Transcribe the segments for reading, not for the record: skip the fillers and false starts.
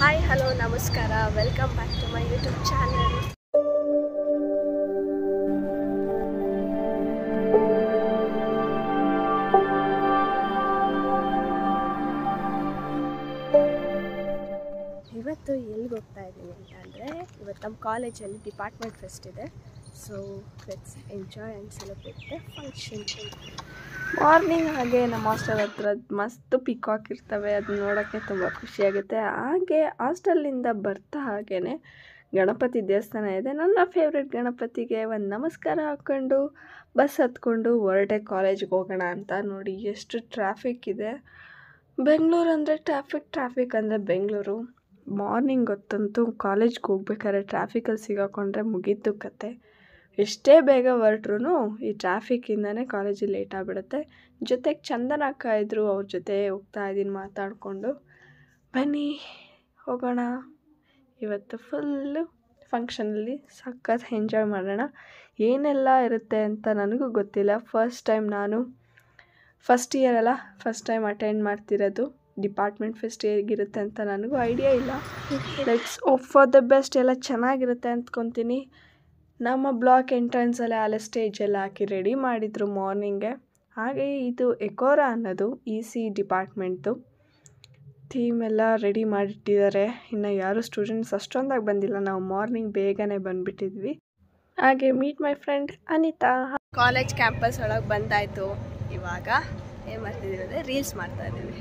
Hi hello ನಮಸ್ಕಾರ, welcome back to my YouTube channel. ಇವತ್ತು ಎಲ್ಲಿಗೆ ಹೋಗ್ತಾ ಇದ್ದೀನಿ ಅಂತಂದರೆ, ಇವತ್ತು ನಮ್ಮ ಕಾಲೇಜಲ್ಲಿ ಡಿಪಾರ್ಟ್ಮೆಂಟ್ ಫೆಸ್ಟ್ ಇದೆ. So let's enjoy and celebrate the function. Morning ಹಾಗೆ ನಮ್ಮ ಹಾಸ್ಟೆಲ್ ಹತ್ರ ಮಸ್ತ್ ಪಿಕಾಕ್ ಇರ್ತವೆ, ಅದನ್ನ ನೋಡೋಕ್ಕೆ ತುಂಬ ಖುಷಿಯಾಗುತ್ತೆ. ಹಾಗೆ ಹಾಸ್ಟೆಲ್ಲಿಂದ ಬರ್ತಾ ಹಾಗೇ ಗಣಪತಿ ದೇವಸ್ಥಾನ ಇದೆ. ನನ್ನ ಫೇವ್ರೆಟ್ ಗಣಪತಿಗೆ ಒಂದು ನಮಸ್ಕಾರ ಹಾಕ್ಕೊಂಡು ಬಸ್ ಹತ್ಕೊಂಡು ಹೊರಟೆ ಕಾಲೇಜಿಗೆ ಹೋಗೋಣ ಅಂತ. ನೋಡಿ ಎಷ್ಟು ಟ್ರಾಫಿಕ್ ಇದೆ. ಬೆಂಗಳೂರು ಅಂದರೆ ಟ್ರಾಫಿಕ್ ಅಂದರೆ ಬೆಂಗಳೂರು. ಮಾರ್ನಿಂಗ್ ಹೊತ್ತಂತೂ ಕಾಲೇಜ್ಗೆ ಹೋಗ್ಬೇಕಾದ್ರೆ ಟ್ರಾಫಿಕಲ್ಲಿ ಸಿಗಾಕೊಂಡ್ರೆ ಮುಗೀತು ಕತೆ. ಎಷ್ಟೇ ಬೇಗ ಹೊರಟ್ರು ಈ ಟ್ರಾಫಿಕ್ಕಿಂದನೇ ಕಾಲೇಜಿಗೆ ಲೇಟ್ ಆಗಿಬಿಡುತ್ತೆ. ಜೊತೆಗೆ ಚಂದನ ಅಕ್ಕ ಇದ್ದರು, ಅವ್ರ ಜೊತೆ ಹೋಗ್ತಾ ಇದ್ದೀನಿ ಮಾತಾಡಿಕೊಂಡು. ಬನ್ನಿ ಹೋಗೋಣ. ಇವತ್ತು ಫುಲ್ಲು ಫಂಕ್ಷನಲ್ಲಿ ಸಖತ್ ಎಂಜಾಯ್ ಮಾಡೋಣ. ಏನೆಲ್ಲ ಇರುತ್ತೆ ಅಂತ ನನಗೂ ಗೊತ್ತಿಲ್ಲ. ಫಸ್ಟ್ ಇಯರ್ ಅಲ್ಲ, ಫಸ್ಟ್ ಟೈಮ್ ಅಟೆಂಡ್ ಮಾಡ್ತಿರೋದು. ಡಿಪಾರ್ಟ್ಮೆಂಟ್ ಫೆಸ್ಟ್ ಹೇಗಿರುತ್ತೆ ಅಂತ ನನಗೂ ಐಡಿಯಾ ಇಲ್ಲ. Let's hope for the best. ಎಲ್ಲ ಚೆನ್ನಾಗಿರುತ್ತೆ ಅಂದ್ಕೊತೀನಿ. ನಮ್ಮ ಬ್ಲಾಕ್ ಎಂಟ್ರೆನ್ಸಲ್ಲೇ ಅಲ್ಲೇ ಸ್ಟೇಜೆಲ್ಲ ಹಾಕಿ ರೆಡಿ ಮಾಡಿದರು ಮಾರ್ನಿಂಗೆ. ಹಾಗೆ ಇದು ಎಕೋರಾ ಅನ್ನೋದು EC ಡಿಪಾರ್ಟ್ಮೆಂಟ್ದು ಥೀಮ್ ಎಲ್ಲ ರೆಡಿ ಮಾಡಿಟ್ಟಿದ್ದಾರೆ. ಇನ್ನು ಯಾರು ಸ್ಟೂಡೆಂಟ್ಸ್ ಅಷ್ಟೊಂದಾಗಿ ಬಂದಿಲ್ಲ, ನಾವು ಮಾರ್ನಿಂಗ್ ಬೇಗನೆ ಬಂದುಬಿಟ್ಟಿದ್ವಿ. ಹಾಗೆ meet my friend Anitha. College campus ಒಳಗೆ ಬಂದಾಯಿತು. ಇವಾಗ ಏನು ಮಾಡ್ತಿದ್ದೀವಿ ಅಂದರೆ ರೀಲ್ಸ್ ಮಾಡ್ತಾ ಇದ್ದೀವಿ.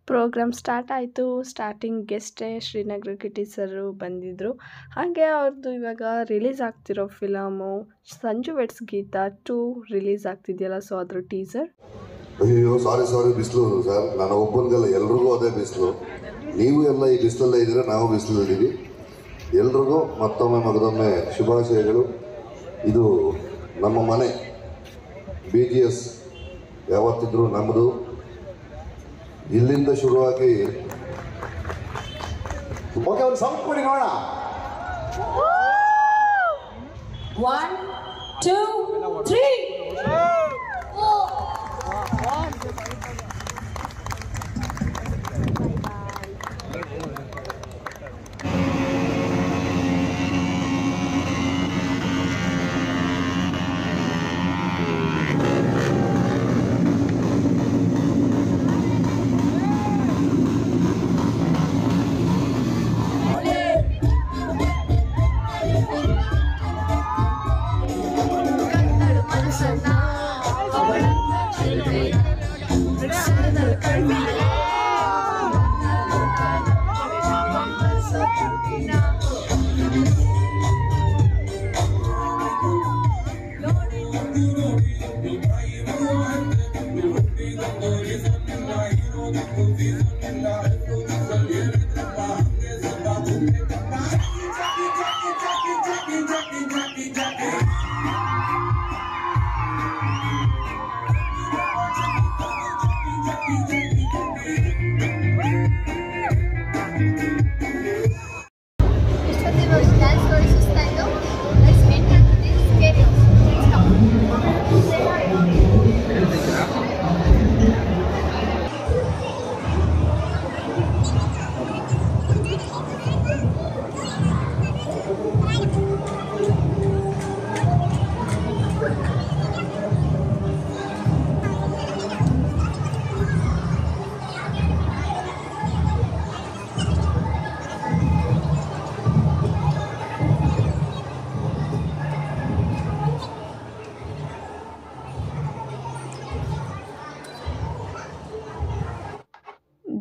ಪ್ರೋಗ್ರಾಮ್ ಸ್ಟಾರ್ಟ್ ಆಯಿತು. ಸ್ಟಾರ್ಟಿಂಗ್ ಗೆಸ್ಟೇ ಶ್ರೀನಗರ ಕಿಟಿ ಸರು ಬಂದಿದ್ದರು. ಹಾಗೆ ಅವ್ರದ್ದು ಇವಾಗ ರಿಲೀಸ್ ಆಗ್ತಿರೋ film Sanju weds Geetha 2 release ಆಗ್ತಿದೆಯಲ್ಲ, ಸೊ ಅದ್ರ ಟೀಸರ್. ಅಯ್ಯೋ ಸಾರಿ ಬಿಸಿಲು ಸರ್, ನಾನು ಒಬ್ಬನಿಗೆಲ್ಲ ಎಲ್ರಿಗೂ ಅದೇ ಬಿಸಿಲು. ನೀವು ಎಲ್ಲ ಈ ಬಿಸಿಲಲ್ಲೇ ಇದ್ದೀರಾ, ನಾವು ಬಿಸಿಲಲ್ಲಿದ್ದೀವಿ. ಎಲ್ರಿಗೂ ಮಗದೊಮ್ಮೆ ಶುಭಾಶಯಗಳು. ಇದು ನಮ್ಮ ಮನೆ, BGS ಯಾವತ್ತಿದ್ರು ನಮ್ಮದು. ಇಲ್ಲಿಂದ ಶುರುವಾಗಿ ಓಕೆ, ಒಂದು ಸೌಂಡ್ ಕೊಡಿ ನೋಡೋಣ. 1 2 3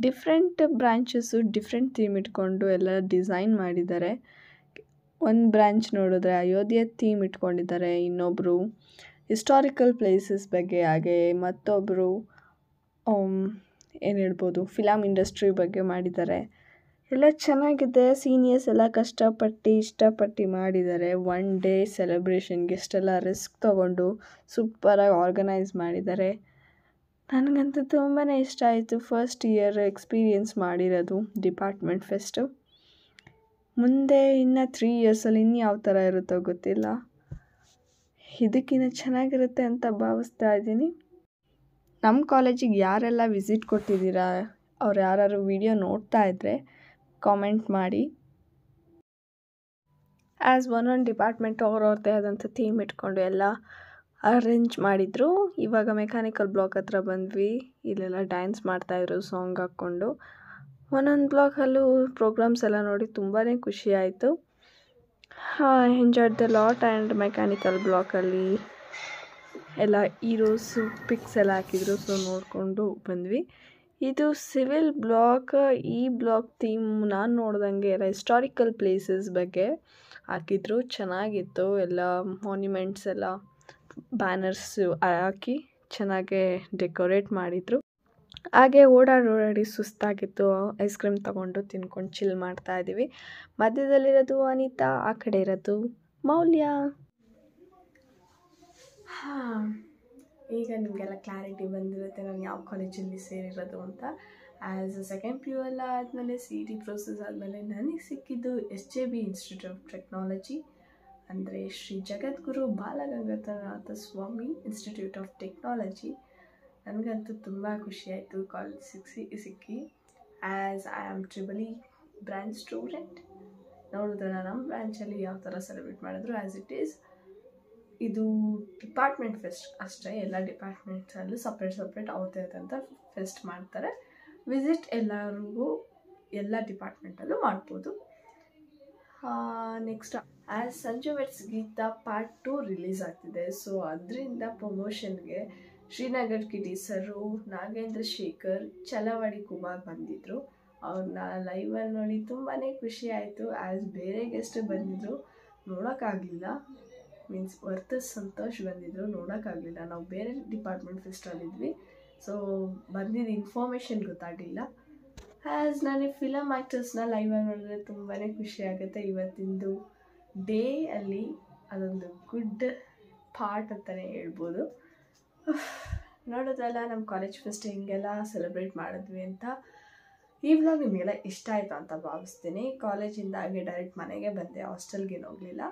ಡಿಫ್ರೆಂಟ್ ಬ್ರಾಂಚಸ್ಸು ಡಿಫ್ರೆಂಟ್ ಥೀಮ್ ಇಟ್ಕೊಂಡು ಎಲ್ಲ ಡಿಸೈನ್ ಮಾಡಿದ್ದಾರೆ. ಒಂದು ಬ್ರಾಂಚ್ ನೋಡಿದ್ರೆ ಅಯೋಧ್ಯೆ ಥೀಮ್ ಇಟ್ಕೊಂಡಿದ್ದಾರೆ, ಇನ್ನೊಬ್ಬರು ಹಿಸ್ಟಾರಿಕಲ್ ಪ್ಲೇಸಸ್ ಬಗ್ಗೆ, ಹಾಗೆ ಮತ್ತೊಬ್ಬರು ಏನು ಹೇಳ್ಬೋದು, ಫಿಲಮ್ ಇಂಡಸ್ಟ್ರಿ ಬಗ್ಗೆ ಮಾಡಿದ್ದಾರೆ. ಎಲ್ಲ ಚೆನ್ನಾಗಿದೆ. ಸೀನಿಯರ್ಸ್ ಎಲ್ಲ ಕಷ್ಟಪಟ್ಟು ಇಷ್ಟಪಟ್ಟು ಮಾಡಿದ್ದಾರೆ. ಒನ್ ಡೇ ಸೆಲೆಬ್ರೇಷನ್ಗೆ ಎಷ್ಟೆಲ್ಲ ರಿಸ್ಕ್ ತೊಗೊಂಡು ಸೂಪರಾಗಿ ಆರ್ಗನೈಸ್ ಮಾಡಿದ್ದಾರೆ. ನನಗಂತೂ ತುಂಬಾ ಇಷ್ಟ ಆಯಿತು. ಫಸ್ಟ್ ಇಯರ್ ಎಕ್ಸ್ಪೀರಿಯೆನ್ಸ್ ಮಾಡಿರೋದು ಡಿಪಾರ್ಟ್ಮೆಂಟ್ ಫೆಸ್ಟು. ಮುಂದೆ ಇನ್ನು 3 ಇಯರ್ಸಲ್ಲಿ ಇನ್ನು ಯಾವ ಥರ ಇರುತ್ತೋ ಗೊತ್ತಿಲ್ಲ. ಇದಕ್ಕಿಂತ ಚೆನ್ನಾಗಿರುತ್ತೆ ಅಂತ ಭಾವಿಸ್ತಾ ಇದ್ದೀನಿ. ನಮ್ಮ ಕಾಲೇಜಿಗೆ ಯಾರೆಲ್ಲ ವಿಸಿಟ್ ಕೊಟ್ಟಿದ್ದೀರಾ, ಅವ್ರು ಯಾರು ವಿಡಿಯೋ ನೋಡ್ತಾ ಇದ್ದರೆ ಕಾಮೆಂಟ್ ಮಾಡಿ. ಆ್ಯಸ್ ಒಂದೊಂದು ಡಿಪಾರ್ಟ್ಮೆಂಟ್ ಅವ್ರವ್ರದ್ದೇ ಆದಂಥ ಥೀಮ್ ಇಟ್ಕೊಂಡು ಎಲ್ಲ ಅರೇಂಜ್ ಮಾಡಿದರು. ಇವಾಗ ಮೆಕ್ಯಾನಿಕಲ್ ಬ್ಲಾಕ್ ಹತ್ರ ಬಂದ್ವಿ. ಇಲ್ಲೆಲ್ಲ ಡ್ಯಾನ್ಸ್ ಮಾಡ್ತಾಯಿದ್ರು ಸಾಂಗ್ ಹಾಕ್ಕೊಂಡು. ಒಂದೊಂದು ಬ್ಲಾಕಲ್ಲೂ ಪ್ರೋಗ್ರಾಮ್ಸ್ ಎಲ್ಲ ನೋಡಿ ತುಂಬಾ ಖುಷಿ ಆಯಿತು. Enjoyed the lot. And mechanical ಬ್ಲಾಕಲ್ಲಿ ಎಲ್ಲ ಹೀರೋಸು ಪಿಕ್ಸ್ ಎಲ್ಲ ಹಾಕಿದ್ರು, ಸೊ ನೋಡಿಕೊಂಡು ಬಂದ್ವಿ. ಇದು ಸಿವಿಲ್ ಬ್ಲಾಕ್. ಈ ಬ್ಲಾಕ್ ಥೀಮ್ ನಾನು ನೋಡ್ದಂಗೆ ಎಲ್ಲ ಹಿಸ್ಟಾರಿಕಲ್ ಪ್ಲೇಸಸ್ ಬಗ್ಗೆ ಹಾಕಿದ್ರು. ಚೆನ್ನಾಗಿತ್ತು. ಎಲ್ಲ ಮಾನ್ಯುಮೆಂಟ್ಸ್ ಎಲ್ಲ ಬ್ಯಾನರ್ಸ್ ಹಾಕಿ ಚೆನ್ನಾಗೇ ಡೆಕೋರೇಟ್ ಮಾಡಿದರು. ಹಾಗೆ ಓಡಾಡಿ ಸುಸ್ತಾಗಿತ್ತು. ಐಸ್ ಕ್ರೀಮ್ ತೊಗೊಂಡು ತಿನ್ಕೊಂಡು ಚಿಲ್ ಮಾಡ್ತಾಯಿದ್ದೀವಿ. ಮಧ್ಯದಲ್ಲಿರೋದು ಅನಿತಾ, ಆ ಕಡೆ ಇರೋದು ಮೌಲ್ಯ. ಈಗ ನಿಮಗೆಲ್ಲ ಕ್ಲಾರಿಟಿ ಬಂದಿರುತ್ತೆ ನಾನು ಯಾವ ಕಾಲೇಜಲ್ಲಿ ಸೇರಿರೋದು ಅಂತ. ಆ್ಯಸ್ ಸೆಕೆಂಡ್ ಪಿ ಯು ಎಲ್ಲ ಆದಮೇಲೆ CET ಪ್ರೋಸೆಸ್ ಆದಮೇಲೆ ನನಗೆ ಸಿಕ್ಕಿದ್ದು SJB ಇನ್ಸ್ಟಿಟ್ಯೂಟ್ ಆಫ್ ಟೆಕ್ನಾಲಜಿ, ಅಂದರೆ ಶ್ರೀ ಜಗದ್ಗುರು ಬಾಲಗಂಗಾಧರನಾಥ ಸ್ವಾಮಿ ಇನ್ಸ್ಟಿಟ್ಯೂಟ್ ಆಫ್ ಟೆಕ್ನಾಲಜಿ. ನನಗಂತೂ ತುಂಬ ಖುಷಿಯಾಯಿತು ಕಾಲೇಜ್ ಸಿಕ್ಕಿ. As I am EEE branch student. ನೋಡಿದ್ರಲ್ಲ ನಮ್ಮ ಬ್ರ್ಯಾಂಚಲ್ಲಿ ಯಾವ ಥರ ಸೆಲೆಬ್ರೇಟ್ ಮಾಡಿದ್ರು. ಆ್ಯಸ್ ಇಟ್ ಈಸ್ ಇದು ಡಿಪಾರ್ಟ್ಮೆಂಟ್ ಫೆಸ್ಟ್ ಅಷ್ಟೇ. ಎಲ್ಲ ಡಿಪಾರ್ಟ್ಮೆಂಟ್ಸಲ್ಲೂ ಸಪ್ರೇಟ್ ಅವ್ರದ್ದೇ ಆದಂಥ ಫೆಸ್ಟ್ ಮಾಡ್ತಾರೆ. ವಿಸಿಟ್ ಎಲ್ಲರಿಗೂ ಎಲ್ಲ ಡಿಪಾರ್ಟ್ಮೆಂಟಲ್ಲೂ ಮಾಡ್ಬೋದು. Next as Sanju weds Geetha part 2 release ಆಗ್ತಿದೆ. ಸೊ ಅದರಿಂದ ಪ್ರಮೋಷನ್ಗೆ ಶ್ರೀನಗರ್ ಕಿಟಿ ಸರು, ನಾಗೇಂದ್ರ ಶೇಖರ್, ಚಲವಾಡಿ ಕುಮಾರ್ ಬಂದಿದ್ದರು. ಅವ್ರನ್ನ ಲೈವಲ್ಲಿ ನೋಡಿ ತುಂಬಾ ಖುಷಿ ಆಯಿತು. ಆ್ಯಸ್ ಬೇರೆ ಗೆಸ್ಟ್ ಬಂದಿದ್ದರು, ನೋಡೋಕ್ಕಾಗಲಿಲ್ಲ. ಮೀನ್ಸ್ ವರ್ತಸ್ ಸಂತೋಷ್ ಬಂದಿದ್ದರು, ನೋಡೋಕ್ಕಾಗಲಿಲ್ಲ. ನಾವು ಬೇರೆ ಡಿಪಾರ್ಟ್ಮೆಂಟ್ ಫೆಸ್ಟಲ್ಲಿದ್ವಿ, ಸೊ ಬಂದಿದ್ದು ಇನ್ಫಾರ್ಮೇಷನ್ ಗೊತ್ತಾಗಲಿಲ್ಲ. ಆ್ಯಸ್ ನನಗೆ ಫಿಲಮ್ ಆ್ಯಕ್ಟರ್ಸ್ನ ಲೈವಾಗಿ ನೋಡಿದ್ರೆ ತುಂಬಾ ಖುಷಿ ಆಗುತ್ತೆ. ಇವತ್ತಿಂದು ಡೇ ಅಲ್ಲಿ ಅದೊಂದು ಗುಡ್ ಪಾರ್ಟ್ ಅಂತಲೇ ಹೇಳ್ಬೋದು. ನೋಡೋದ್ರಲ್ಲ ನಮ್ಮ ಕಾಲೇಜ್ ಫೆಸ್ಟ್ ಹಿಂಗೆಲ್ಲ ಸೆಲೆಬ್ರೇಟ್ ಮಾಡಿದ್ವಿ ಅಂತ. ಈ ವ್ಲಾಗ್ ನಿಮಗೆಲ್ಲ ಇಷ್ಟ ಆಯಿತು ಅಂತ ಭಾವಿಸ್ತೀನಿ. ಕಾಲೇಜಿಂದ ಹಾಗೆ ಡೈರೆಕ್ಟ್ ಮನೆಗೆ ಬಂದೆ, ಹಾಸ್ಟೆಲ್ಗೇನು ಹೋಗಲಿಲ್ಲ.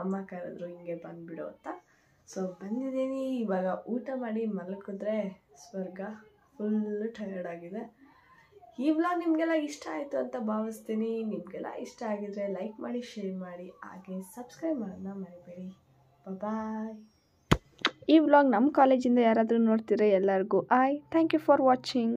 ಅಮ್ಮ ಕರೆದ್ರು ಹಿಂಗೆ ಬಂದುಬಿಡು ಅಂತ. ಸೊ ಬಂದಿದ್ದೀನಿ. ಇವಾಗ ಊಟ ಮಾಡಿ ಮಲ್ಕಿದ್ರೆ ಸ್ವರ್ಗ. ಫುಲ್ಲು ಟಯರ್ಡ್ ಆಗಿದೆ. ಈ ವ್ಲಾಗ್ ನಿಮಗೆಲ್ಲ ಇಷ್ಟ ಆಯಿತು ಅಂತ ಭಾವಿಸ್ತೀನಿ. ನಿಮಗೆಲ್ಲ ಇಷ್ಟ ಆಗಿದ್ರೆ ಲೈಕ್ ಮಾಡಿ, ಶೇರ್ ಮಾಡಿ, ಹಾಗೆ ಸಬ್ಸ್ಕ್ರೈಬ್ ಮಾಡೋದನ್ನ ಮರಿಬೇಡಿ. ಬಾಯ್. ಈ ವ್ಲಾಗ್ ನಮ್ಮ ಕಾಲೇಜಿಂದ ಯಾರಾದರೂ ನೋಡ್ತೀರಾ ಎಲ್ಲರಿಗೂ ಥ್ಯಾಂಕ್ ಯು ಫಾರ್ ವಾಚಿಂಗ್.